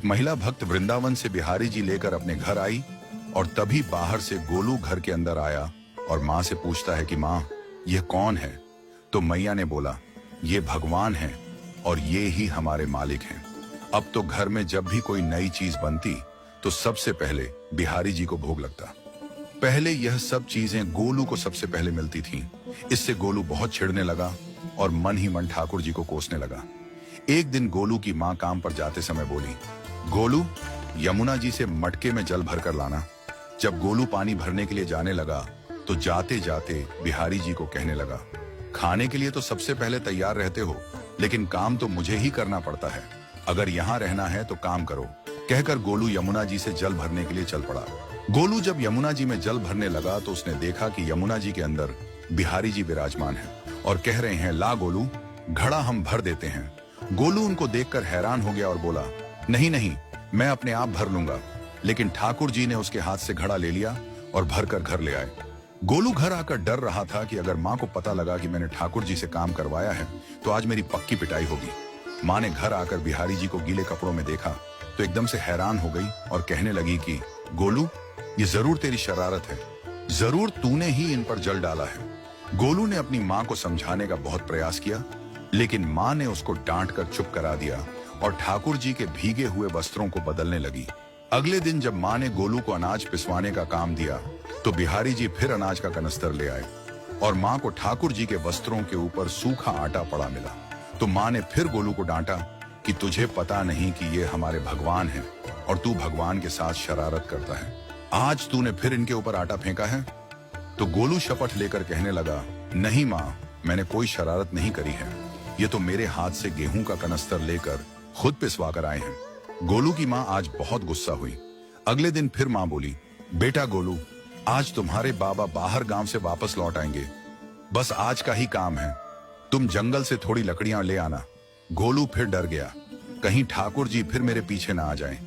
एक महिला भक्त वृंदावन से बिहारी जी लेकर अपने घर आई और तभी बाहर से गोलू घर के अंदर आया और माँ से पूछता है कि माँ, यह कौन है? तो मैया ने बोला, ये भगवान है और ये ही हमारे मालिक हैं। अब तो घर में जब भी कोई नई चीज बनती तो सबसे पहले बिहारी जी को भोग लगता। पहले यह सब चीजें गोलू को सबसे पहले मिलती थीं। इससे गोलू बहुत चिढ़ने लगा और मन ही मन ठाकुर जी को कोसने लगा। एक दिन गोलू की माँ काम पर जाते समय बोली, गोलू, यमुना जी से मटके में जल भर कर लाना। जब गोलू पानी भरने के लिए जाने लगा तो जाते जाते बिहारी जी को कहने लगा, खाने के लिए तो सबसे पहले तैयार रहते हो, लेकिन काम तो मुझे ही करना पड़ता है। अगर यहाँ रहना है तो काम करो। कहकर गोलू यमुना जी से जल भरने के लिए चल पड़ा। गोलू जब यमुना जी में जल भरने लगा तो उसने देखा कि यमुना जी के अंदर बिहारी जी विराजमान हैं और कह रहे हैं, ला गोलू, घड़ा हम भर देते हैं। गोलू उनको देखकर हैरान हो गया और बोला, नहीं नहीं, मैं अपने आप भर लूंगा। लेकिन ठाकुर जी ने उसके हाथ से घड़ा ले लिया और भरकर घर ले आए। गोलू घर आकर डर रहा था कि अगर माँ को पता लगा कि मैंने ठाकुर जी से काम करवाया है तो आज मेरी पक्की पिटाई होगी। माँ ने घर आकर बिहारी जी को गीले कपड़ों में देखा तो एकदम से हैरान हो गई और कहने लगी कि गोलू, ये जरूर तेरी शरारत है, जरूर तूने ही इन पर जल डाला है। गोलू ने अपनी माँ को समझाने का बहुत प्रयास किया, लेकिन माँ ने उसको डांट कर चुप करा दिया और ठाकुर जी के भीगे हुए वस्त्रों को बदलने लगी। अगले दिन जब माँ ने गोलू को अनाज पिसवाने का काम दिया तो बिहारी जी फिर अनाज का कनस्तर ले आए और माँ को ठाकुर जी के वस्त्रों के ऊपर सूखा आटा पड़ा मिला। तो माँ ने फिर गोलू को डांटा कि तुझे पता नहीं कि ये हमारे भगवान हैं और तू भगवान के साथ शरारत करता है। आज तूने फिर इनके ऊपर आटा फेंका है। तो गोलू शपथ लेकर कहने लगा, नहीं माँ, मैंने कोई शरारत नहीं करी है। ये तो मेरे हाथ से गेहूं का कनस्तर लेकर खुद पिसवा कर आए हैं। गोलू की माँ आज बहुत गुस्सा हुई। अगले दिन फिर माँ बोली, बेटा गोलू, आज तुम्हारे बाबा बाहर गांव से वापस लौट आएंगे। बस आज का ही काम है, तुम जंगल से थोड़ी लकड़ियां ले आना। गोलू फिर डर गया, कहीं ठाकुर जी फिर मेरे पीछे ना आ जाएं।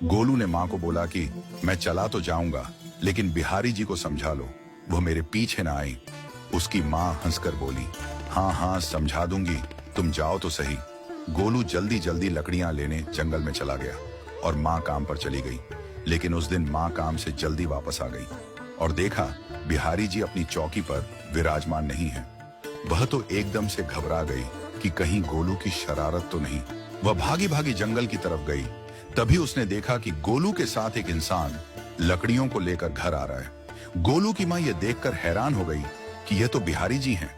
गोलू ने माँ को बोला कि मैं चला तो जाऊंगा, लेकिन बिहारी जी को समझा लो, वो मेरे पीछे ना आई। उसकी माँ हंसकर बोली, हाँ हाँ समझा दूंगी, तुम जाओ तो सही। गोलू जल्दी जल्दी लकड़ियां लेने जंगल में चला गया और माँ काम पर चली गई। लेकिन उस दिन माँ काम से जल्दी वापस आ गई और देखा बिहारी जी अपनी चौकी पर विराजमान नहीं है। वह तो एकदम से घबरा गई कि कहीं गोलू की शरारत तो नहीं। वह भागी भागी जंगल की तरफ गई। तभी उसने देखा कि गोलू के साथ एक इंसान लकड़ियों को लेकर घर आ रहा है। गोलू की माँ यह देखकर हैरान हो गई कि यह तो बिहारी जी हैं।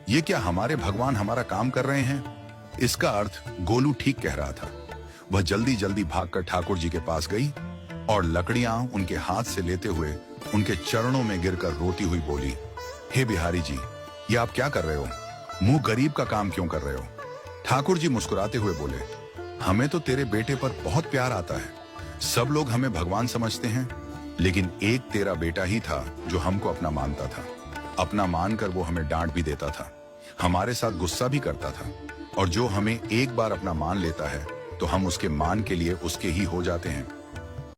ये क्या हमारे भगवान हमारा काम कर रहे हैं? इसका अर्थ गोलू ठीक कह रहा था। वह जल्दी जल्दी भागकर ठाकुर जी के पास गई और लकड़ियां उनके हाथ से लेते हुए उनके चरणों में गिरकर रोती हुई बोली, हे बिहारी जी, ये आप क्या कर रहे हो? मुंह गरीब का काम क्यों कर रहे हो? ठाकुर जी मुस्कुराते हुए बोले, हमें तो तेरे बेटे पर बहुत प्यार आता है। सब लोग हमें भगवान समझते हैं, लेकिन एक तेरा बेटा ही था जो हमको अपना मानता था। अपना मानकर वो हमें डांट भी देता था, हमारे साथ गुस्सा भी करता था, और जो हमें एक बार अपना मान लेता है तो हम उसके मान के लिए उसके ही हो जाते हैं।